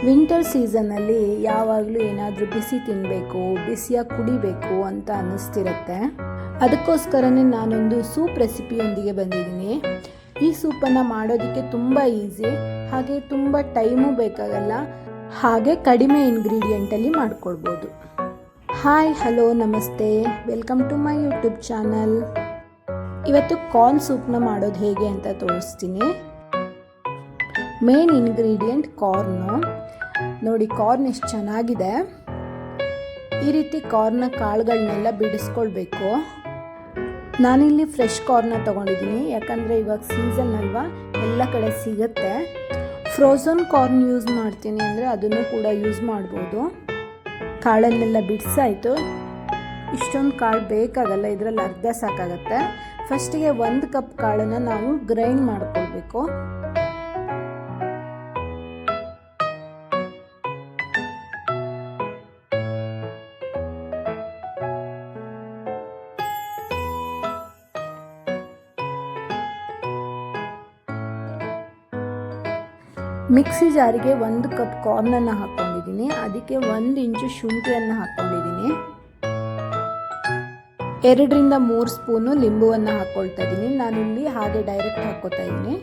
Winter ಸೀಸನ್ನಲ್ಲಿ ಯಾವಾಗಲೂ ಏನಾದರೂ ಬಿಸಿ ತಿನ್ನಬೇಕು, ಬಿಸಿಯಾಗಿ ಕುಡಿಬೇಕು ಅಂತ ಅನ್ನಿಸ್ತಿರುತ್ತೆ. ಅದಕ್ಕೋಸ್ಕರನೇ ನಾನೊಂದು ಸೂಪ್ ರೆಸಿಪಿಯೊಂದಿಗೆ ಬಂದಿದ್ದೀನಿ. ಈ ಸೂಪನ್ನು ಮಾಡೋದಕ್ಕೆ ತುಂಬ ಈಸಿ, ಹಾಗೆ ತುಂಬ ಟೈಮು ಬೇಕಾಗಲ್ಲ, ಹಾಗೆ ಕಡಿಮೆ ಇಂಗ್ರೀಡಿಯೆಂಟಲ್ಲಿ ಮಾಡ್ಕೊಳ್ಬೋದು. ಹಾಯ್, ಹಲೋ, ನಮಸ್ತೆ, welcome to my YouTube channel. ಇವತ್ತು ಕಾರ್ನ್ ಸೂಪ್ನ ಮಾಡೋದು ಹೇಗೆ ಅಂತ ತೋರಿಸ್ತೀನಿ. Main ingredient corn. ನೋಡಿ, ಕಾರ್ನ್ ಎಷ್ಟು ಚೆನ್ನಾಗಿದೆ. ಈ ರೀತಿ ಕಾರ್ನ ಕಾಳುಗಳನ್ನೆಲ್ಲ ಬಿಡಿಸ್ಕೊಳ್ಬೇಕು. ನಾನಿಲ್ಲಿ ಫ್ರೆಶ್ ಕಾರ್ನ ತೊಗೊಂಡಿದ್ದೀನಿ, ಯಾಕಂದರೆ ಇವಾಗ ಸೀಸನ್ ಅಲ್ವಾ, ಎಲ್ಲ ಕಡೆ ಸಿಗುತ್ತೆ. ಫ್ರೋಝನ್ ಕಾರ್ನ್ ಯೂಸ್ ಮಾಡ್ತೀನಿ ಅಂದರೆ ಅದನ್ನು ಕೂಡ ಯೂಸ್ ಮಾಡ್ಬೋದು. ಕಾಳನ್ನೆಲ್ಲ ಬಿಡಿಸಾಯಿತು. ಇಷ್ಟೊಂದು ಕಾಳು ಬೇಕಾಗಲ್ಲ, ಇದರಲ್ಲಿ ಅರ್ಧ ಸಾಕಾಗತ್ತೆ. ಫಸ್ಟಿಗೆ 1 ಕಪ್ ಕಾಳನ್ನು ನಾವು ಗ್ರೈಂಡ್ ಮಾಡ್ಕೊಳ್ಬೇಕು. ಮಿಕ್ಸಿ ಜಾರಿಗೆ 1 ಕಪ್ ಕಾರ್ನನ್ನು ಹಾಕ್ಕೊಂಡಿದ್ದೀನಿ. ಅದಕ್ಕೆ 1 ಇಂಚು ಶುಂಠಿಯನ್ನು ಹಾಕ್ಕೊಂಡಿದ್ದೀನಿ. 2 ರಿಂದ 3 ಸ್ಪೂನು ಲಿಂಬುವನ್ನು ಹಾಕ್ಕೊಳ್ತಾ ಇದ್ದೀನಿ. ನಾನಿಲ್ಲಿ ಹಾಗೆ ಡೈರೆಕ್ಟ್ ಹಾಕ್ಕೊತಾ ಇದ್ದೀನಿ.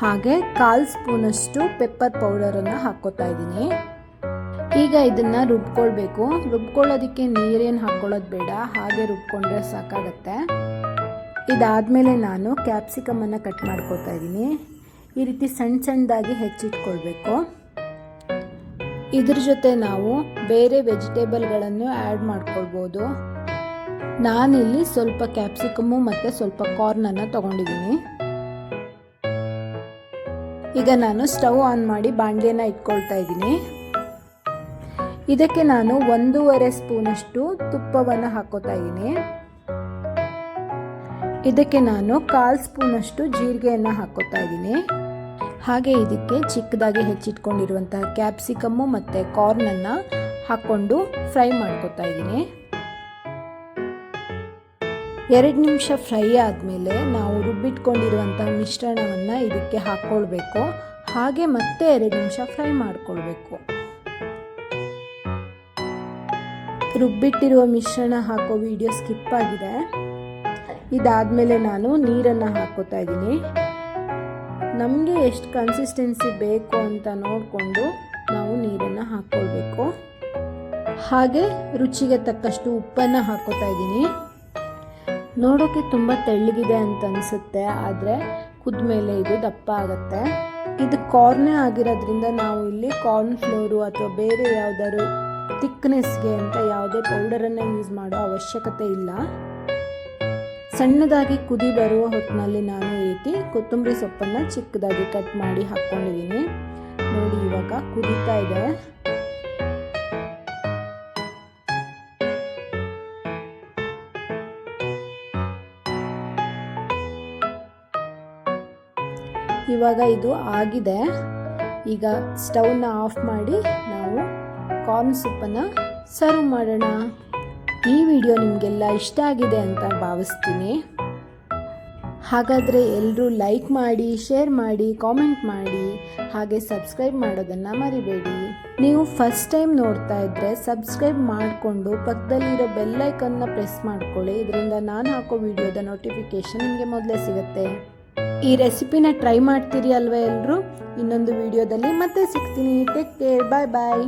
ಹಾಗೆ 1/4 ಸ್ಪೂನಷ್ಟು ಪೆಪ್ಪರ್ ಪೌಡರನ್ನು ಹಾಕ್ಕೊತಾ ಇದ್ದೀನಿ. ಈಗ ಇದನ್ನು ರುಬ್ಕೊಳ್ಬೇಕು. ರುಬ್ಕೊಳ್ಳೋದಕ್ಕೆ ನೀರೇನು ಹಾಕ್ಕೊಳ್ಳೋದು ಬೇಡ, ಹಾಗೆ ರುಬ್ಕೊಂಡ್ರೆ ಸಾಕಾಗತ್ತೆ. ಇದಾದಮೇಲೆ ನಾನು ಕ್ಯಾಪ್ಸಿಕಮನ್ನು ಕಟ್ ಮಾಡ್ಕೊತಾ ಇದ್ದೀನಿ. ಈ ರೀತಿ ಸಣ್ಣ ಸಣ್ಣದಾಗಿ ಹೆಚ್ಚಿಟ್ಕೊಳ್ಬೇಕು. ಇದ್ರ ಜೊತೆ ನಾವು ಬೇರೆ ವೆಜಿಟೇಬಲ್ಗಳನ್ನು ಆ್ಯಡ್ ಮಾಡ್ಕೊಳ್ಬೋದು. ನಾನಿಲ್ಲಿ ಸ್ವಲ್ಪ ಕ್ಯಾಪ್ಸಿಕಮ್ಮು ಮತ್ತು ಸ್ವಲ್ಪ ಕಾರ್ನನ್ನು ತೊಗೊಂಡಿದ್ದೀನಿ. ಈಗ ನಾನು ಸ್ಟವ್ ಆನ್ ಮಾಡಿ ಬಾಣಲೆನ ಇಟ್ಕೊಳ್ತಾ ಇದ್ದೀನಿ. ಇದಕ್ಕೆ ನಾನು 1.5 ಸ್ಪೂನಷ್ಟು ತುಪ್ಪವನ್ನು ಹಾಕೋತಾ ಇದ್ದೀನಿ. ಇದಕ್ಕೆ ನಾನು 1/4 ಸ್ಪೂನಷ್ಟು ಜೀರಿಗೆಯನ್ನು ಹಾಕೋತಾ ಇದ್ದೀನಿ. ಹಾಗೆ ಇದಕ್ಕೆ ಚಿಕ್ಕದಾಗಿ ಹೆಚ್ಚಿಟ್ಕೊಂಡಿರುವಂತಹ ಕ್ಯಾಪ್ಸಿಕಮ್ಮು ಮತ್ತು ಕಾರ್ನನ್ನು ಹಾಕ್ಕೊಂಡು ಫ್ರೈ ಮಾಡ್ಕೋತಾ ಇದ್ದೀನಿ. 2 ನಿಮಿಷ ಫ್ರೈ ಆದಮೇಲೆ ನಾವು ರುಬ್ಬಿಟ್ಕೊಂಡಿರುವಂತಹ ಮಿಶ್ರಣವನ್ನು ಇದಕ್ಕೆ ಹಾಕ್ಕೊಳ್ಬೇಕು. ಹಾಗೆ ಮತ್ತೆ 2 ನಿಮಿಷ ಫ್ರೈ ಮಾಡಿಕೊಳ್ಬೇಕು. ರುಬ್ಬಿಟ್ಟಿರುವ ಮಿಶ್ರಣ ಹಾಕೋ ವಿಡಿಯೋ ಸ್ಕಿಪ್ ಆಗಿದೆ. ಇದಾದಮೇಲೆ ನಾನು ನೀರನ್ನು ಹಾಕ್ಕೋತಾ ಇದ್ದೀನಿ. ನಮಗೆ ಎಷ್ಟು ಕನ್ಸಿಸ್ಟೆನ್ಸಿ ಬೇಕು ಅಂತ ನೋಡಿಕೊಂಡು ನಾವು ನೀರನ್ನು ಹಾಕ್ಕೊಳ್ಬೇಕು. ಹಾಗೆ ರುಚಿಗೆ ತಕ್ಕಷ್ಟು ಉಪ್ಪನ್ನು ಹಾಕ್ಕೋತಾ ಇದ್ದೀನಿ. ನೋಡೋಕ್ಕೆ ತುಂಬ ತೆಳ್ಳಗಿದೆ ಅಂತ ಅನಿಸುತ್ತೆ, ಆದರೆ ಕುದ್ಮೇಲೆ ಇದು ದಪ್ಪ ಆಗುತ್ತೆ. ಇದು ಕಾರ್ನೇ ಆಗಿರೋದ್ರಿಂದ ನಾವು ಇಲ್ಲಿ ಕಾರ್ನ್ ಫ್ಲೋರು ಅಥವಾ ಬೇರೆ ಯಾವುದಾದ್ರು ಥಿಕ್ನೆಸ್ಗೆ ಅಂತ ಯಾವುದೇ ಪೌಡರನ್ನು ಯೂಸ್ ಮಾಡೋ ಅವಶ್ಯಕತೆ ಇಲ್ಲ. ಸಣ್ಣದಾಗಿ ಕುದಿ ಬರುವ ಹೊತ್ತಿನಲ್ಲಿ ನಾನು ಈ ರೀತಿ ಕೊತ್ತಂಬರಿ ಸೊಪ್ಪನ್ನು ಚಿಕ್ಕದಾಗಿ ಕಟ್ ಮಾಡಿ ಹಾಕ್ಕೊಂಡಿದ್ದೀನಿ. ನೋಡಿ, ಇವಾಗ ಕುದೀತಾ ಇದೆ. ಇವಾಗ ಇದು ಆಗಿದೆ. ಈಗ ಸ್ಟವ್ನ ಆಫ್ ಮಾಡಿ ನಾವು ಕಾರ್ನ್ ಸೂಪನ್ನು ಸರ್ವ್ ಮಾಡೋಣ. ಈ ವಿಡಿಯೋ ನಿಮಗೆಲ್ಲ ಇಷ್ಟ ಆಗಿದೆ ಅಂತ ಭಾವಿಸ್ತೀನಿ. ಹಾಗಾದರೆ ಎಲ್ಲರೂ ಲೈಕ್ ಮಾಡಿ, ಶೇರ್ ಮಾಡಿ, ಕಾಮೆಂಟ್ ಮಾಡಿ, ಹಾಗೆ ಸಬ್ಸ್ಕ್ರೈಬ್ ಮಾಡೋದನ್ನು ಮರಿಬೇಡಿ. ನೀವು ಫಸ್ಟ್ ಟೈಮ್ ನೋಡ್ತಾ ಇದ್ದರೆ ಸಬ್ಸ್ಕ್ರೈಬ್ ಮಾಡಿಕೊಂಡು ಪಕ್ಕದಲ್ಲಿರೋ ಬೆಲ್ ಐಕನ್ನ ಪ್ರೆಸ್ ಮಾಡ್ಕೊಳ್ಳಿ. ಇದರಿಂದ ನಾನು ಹಾಕೋ ವಿಡಿಯೋದ ನೋಟಿಫಿಕೇಷನ್ ನಿಮಗೆ ಮೊದಲೇ ಸಿಗುತ್ತೆ. ಈ ರೆಸಿಪಿನ ಟ್ರೈ ಮಾಡ್ತೀರಿ ಅಲ್ವಾ ಎಲ್ಲರೂ? ಇನ್ನೊಂದು ವಿಡಿಯೋದಲ್ಲಿ ಮತ್ತೆ ಸಿಗ್ತೀನಿ. ಟೇಕ್ ಕೇರ್, ಬಾಯ್ ಬಾಯ್.